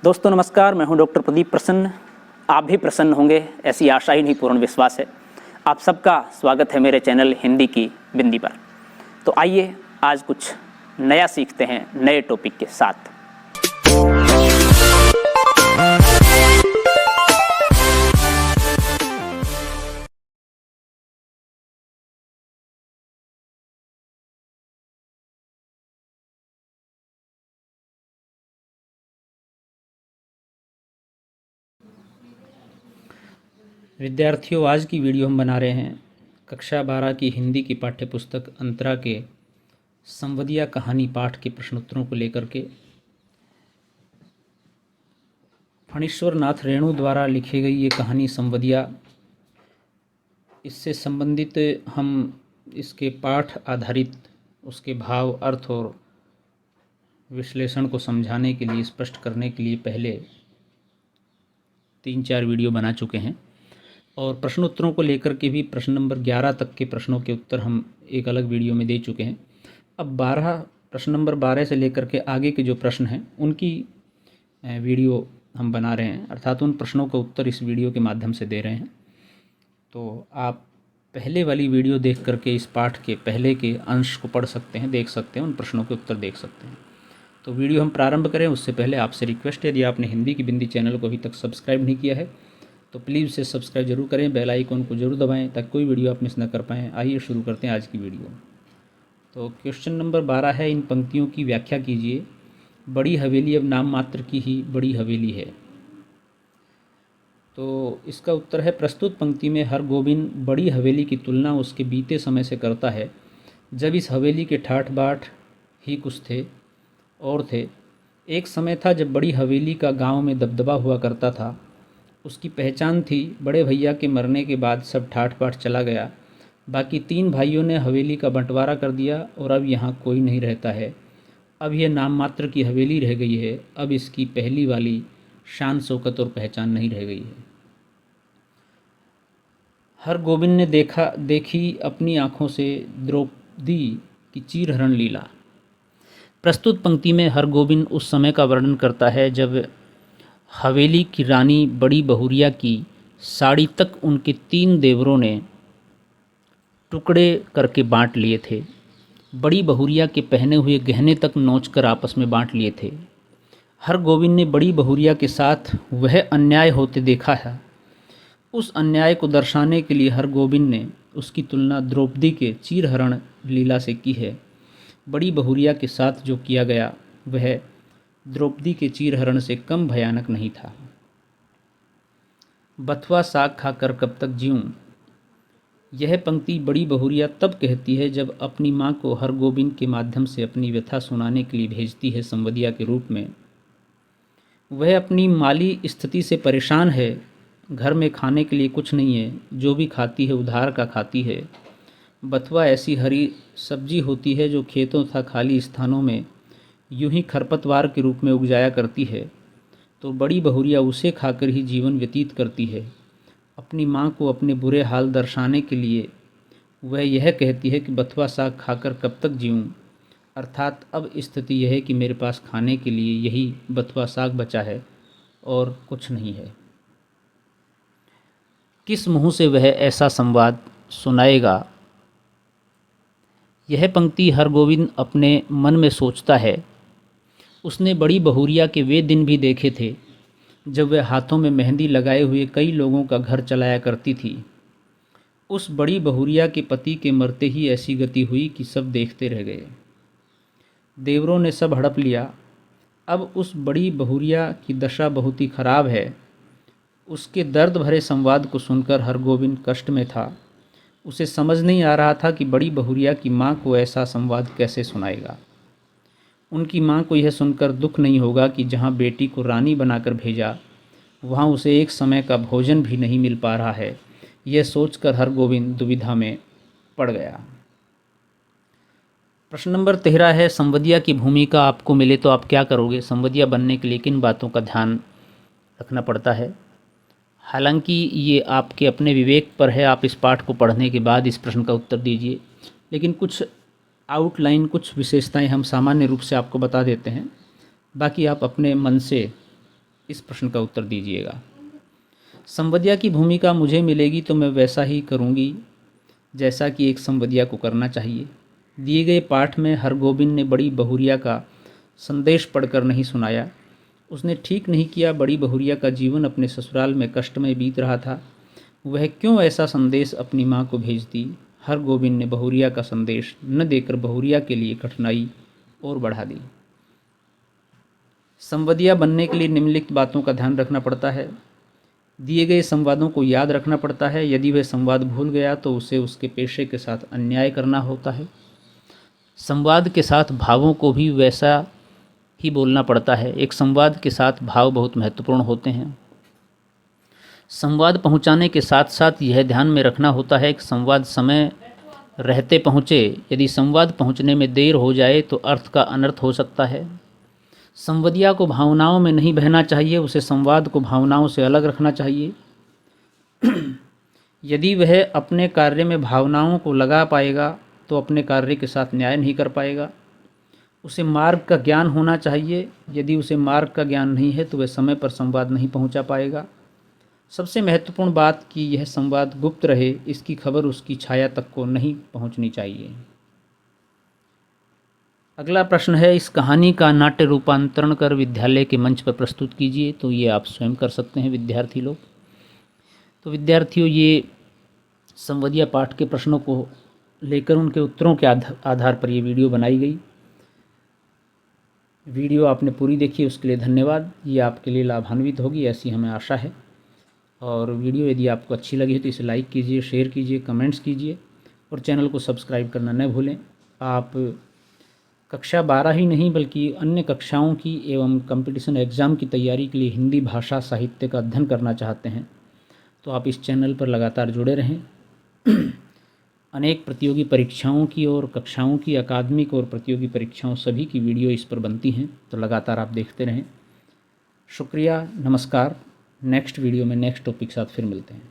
दोस्तों नमस्कार, मैं हूं डॉक्टर प्रदीप प्रसन्न। आप भी प्रसन्न होंगे ऐसी आशा ही नहीं, पूर्ण विश्वास है। आप सबका स्वागत है मेरे चैनल हिंदी की बिंदी पर। तो आइए आज कुछ नया सीखते हैं नए टॉपिक के साथ। विद्यार्थियों, आज की वीडियो हम बना रहे हैं कक्षा 12 की हिंदी की पाठ्यपुस्तक अंतरा के संवदिया कहानी पाठ के प्रश्नोत्तरों को लेकर के। फणीश्वर नाथ रेणु द्वारा लिखी गई ये कहानी संवदिया, इससे संबंधित हम इसके पाठ आधारित उसके भाव, अर्थ और विश्लेषण को समझाने के लिए, स्पष्ट करने के लिए पहले 3-4 वीडियो बना चुके हैं। और प्रश्नोत्तरों को लेकर के भी प्रश्न नंबर 11 तक के प्रश्नों के उत्तर हम एक अलग वीडियो में दे चुके हैं। अब प्रश्न नंबर 12 से लेकर के आगे के जो प्रश्न हैं उनकी वीडियो हम बना रहे हैं, अर्थात उन प्रश्नों का उत्तर इस वीडियो के माध्यम से दे रहे हैं। तो आप पहले वाली वीडियो देख करके इस पाठ के पहले के अंश को पढ़ सकते हैं, देख सकते हैं, उन प्रश्नों के उत्तर देख सकते हैं। तो वीडियो हम प्रारंभ करें उससे पहले आपसे रिक्वेस्ट है, यदि आपने हिंदी की बिंदी चैनल को अभी तक सब्सक्राइब नहीं किया है तो प्लीज़ उसे सब्सक्राइब जरूर करें, बेल आइकन को जरूर दबाएं ताकि कोई वीडियो आप मिस न कर पाएँ। आइए शुरू करते हैं आज की वीडियो। तो क्वेश्चन नंबर 12 है, इन पंक्तियों की व्याख्या कीजिए। बड़ी हवेली अब नाम मात्र की ही बड़ी हवेली है। तो इसका उत्तर है, प्रस्तुत पंक्ति में हरगोविंद बड़ी हवेली की तुलना उसके बीते समय से करता है, जब इस हवेली के ठाठ बाट ही कुछ थे और थे। एक समय था जब बड़ी हवेली का गांव में दबदबा हुआ करता था। उसकी पहचान थी। बड़े भैया के मरने के बाद सब ठाठ बाट चला गया। बाकी 3 भाइयों ने हवेली का बंटवारा कर दिया और अब यहाँ कोई नहीं रहता है। अब यह नाम मात्र की हवेली रह गई है। अब इसकी पहली वाली शान शौकत और पहचान नहीं रह गई है। हरगोविंद ने देखी अपनी आँखों से द्रौपदी की चीरहरण लीला। प्रस्तुत पंक्ति में हरगोविंद उस समय का वर्णन करता है जब हवेली की रानी बड़ी बहुरिया की साड़ी तक उनके 3 देवरों ने टुकड़े करके बांट लिए थे। बड़ी बहुरिया के पहने हुए गहने तक नोचकर आपस में बांट लिए थे। हरगोविंद ने बड़ी बहुरिया के साथ वह अन्याय होते देखा है। उस अन्याय को दर्शाने के लिए हरगोविंद ने उसकी तुलना द्रौपदी के चीरहरण लीला से की है। बड़ी बहुरिया के साथ जो किया गया वह द्रौपदी के चीरहरण से कम भयानक नहीं था। बथुआ साग खाकर कब तक जीऊँ। यह पंक्ति बड़ी बहुरिया तब कहती है जब अपनी माँ को हरगोविंद के माध्यम से अपनी व्यथा सुनाने के लिए भेजती है संवदिया के रूप में। वह अपनी माली स्थिति से परेशान है। घर में खाने के लिए कुछ नहीं है, जो भी खाती है उधार का खाती है। बथुआ ऐसी हरी सब्जी होती है जो खेतों तथा खाली स्थानों में यूं ही खरपतवार के रूप में उग जाया करती है, तो बड़ी बहुरिया उसे खाकर ही जीवन व्यतीत करती है। अपनी माँ को अपने बुरे हाल दर्शाने के लिए वह यह कहती है कि बथुआ साग खाकर कब तक जीऊँ, अर्थात अब स्थिति यह है कि मेरे पास खाने के लिए यही बथुआ साग बचा है और कुछ नहीं है। किस मुँह से वह ऐसा संवाद सुनाएगा। यह पंक्ति हरगोविंद अपने मन में सोचता है। उसने बड़ी बहुरिया के वे दिन भी देखे थे जब वह हाथों में मेहंदी लगाए हुए कई लोगों का घर चलाया करती थी। उस बड़ी बहुरिया के पति के मरते ही ऐसी गति हुई कि सब देखते रह गए। देवरों ने सब हड़प लिया। अब उस बड़ी बहुरिया की दशा बहुत ही खराब है। उसके दर्द भरे संवाद को सुनकर हरगोविंद कष्ट में था। उसे समझ नहीं आ रहा था कि बड़ी बहुरिया की माँ को ऐसा संवाद कैसे सुनाएगा। उनकी माँ को यह सुनकर दुख नहीं होगा कि जहाँ बेटी को रानी बनाकर भेजा वहाँ उसे एक समय का भोजन भी नहीं मिल पा रहा है। यह सोचकर हरगोविंद दुविधा में पड़ गया। प्रश्न नंबर 13 है, संवदिया की भूमिका आपको मिले तो आप क्या करोगे। संवदिया बनने के लिए किन बातों का ध्यान रखना पड़ता है। हालांकि ये आपके अपने विवेक पर है, आप इस पाठ को पढ़ने के बाद इस प्रश्न का उत्तर दीजिए, लेकिन कुछ आउटलाइन, कुछ विशेषताएं हम सामान्य रूप से आपको बता देते हैं। बाकी आप अपने मन से इस प्रश्न का उत्तर दीजिएगा। संवदिया की भूमिका मुझे मिलेगी तो मैं वैसा ही करूँगी जैसा कि एक संवदिया को करना चाहिए। दिए गए पाठ में हरगोविंद ने बड़ी बहुरिया का संदेश पढ़कर नहीं सुनाया। उसने ठीक नहीं किया। बड़ी बहुरिया का जीवन अपने ससुराल में कष्टमय बीत रहा था। वह क्यों ऐसा संदेश अपनी माँ को भेजती? हरगोविंद ने बहुरिया का संदेश न देकर बहुरिया के लिए कठिनाई और बढ़ा दी। संवदिया बनने के लिए निम्नलिखित बातों का ध्यान रखना पड़ता है। दिए गए संवादों को याद रखना पड़ता है। यदि वह संवाद भूल गया तो उसे उसके पेशे के साथ अन्याय करना होता है। संवाद के साथ भावों को भी वैसा ही बोलना पड़ता है। एक संवाद के साथ भाव बहुत महत्वपूर्ण होते हैं। संवाद पहुंचाने के साथ साथ यह ध्यान में रखना होता है कि संवाद समय रहते पहुँचे। यदि संवाद पहुँचने में देर हो जाए तो अर्थ का अनर्थ हो सकता है। संवदिया को भावनाओं में नहीं बहना चाहिए। उसे संवाद को भावनाओं से अलग रखना चाहिए। यदि वह अपने कार्य में भावनाओं को लगा पाएगा तो अपने कार्य के साथ न्याय नहीं कर पाएगा। उसे मार्ग का ज्ञान होना चाहिए। यदि उसे मार्ग का ज्ञान नहीं है तो वह समय पर संवाद नहीं पहुंचा पाएगा। सबसे महत्वपूर्ण बात कि यह संवाद गुप्त रहे, इसकी खबर उसकी छाया तक को नहीं पहुंचनी चाहिए। अगला प्रश्न है, इस कहानी का नाट्य रूपांतरण कर विद्यालय के मंच पर प्रस्तुत कीजिए। तो ये आप स्वयं कर सकते हैं विद्यार्थी लोग। तो विद्यार्थियों, ये संवदिया पाठ के प्रश्नों को लेकर उनके उत्तरों के आधार पर ये वीडियो बनाई गई। वीडियो आपने पूरी देखी, उसके लिए धन्यवाद। ये आपके लिए लाभान्वित होगी ऐसी हमें आशा है। और वीडियो यदि आपको अच्छी लगी तो इसे लाइक कीजिए, शेयर कीजिए, कमेंट्स कीजिए और चैनल को सब्सक्राइब करना न भूलें। आप कक्षा 12 ही नहीं बल्कि अन्य कक्षाओं की एवं कंपटीशन एग्ज़ाम की तैयारी के लिए हिंदी भाषा साहित्य का अध्ययन करना चाहते हैं तो आप इस चैनल पर लगातार जुड़े रहें। अनेक प्रतियोगी परीक्षाओं की और कक्षाओं की, अकादमिक और प्रतियोगी परीक्षाओं सभी की वीडियो इस पर बनती हैं, तो लगातार आप देखते रहें। शुक्रिया, नमस्कार। नेक्स्ट वीडियो में नेक्स्ट टॉपिक के साथ फिर मिलते हैं।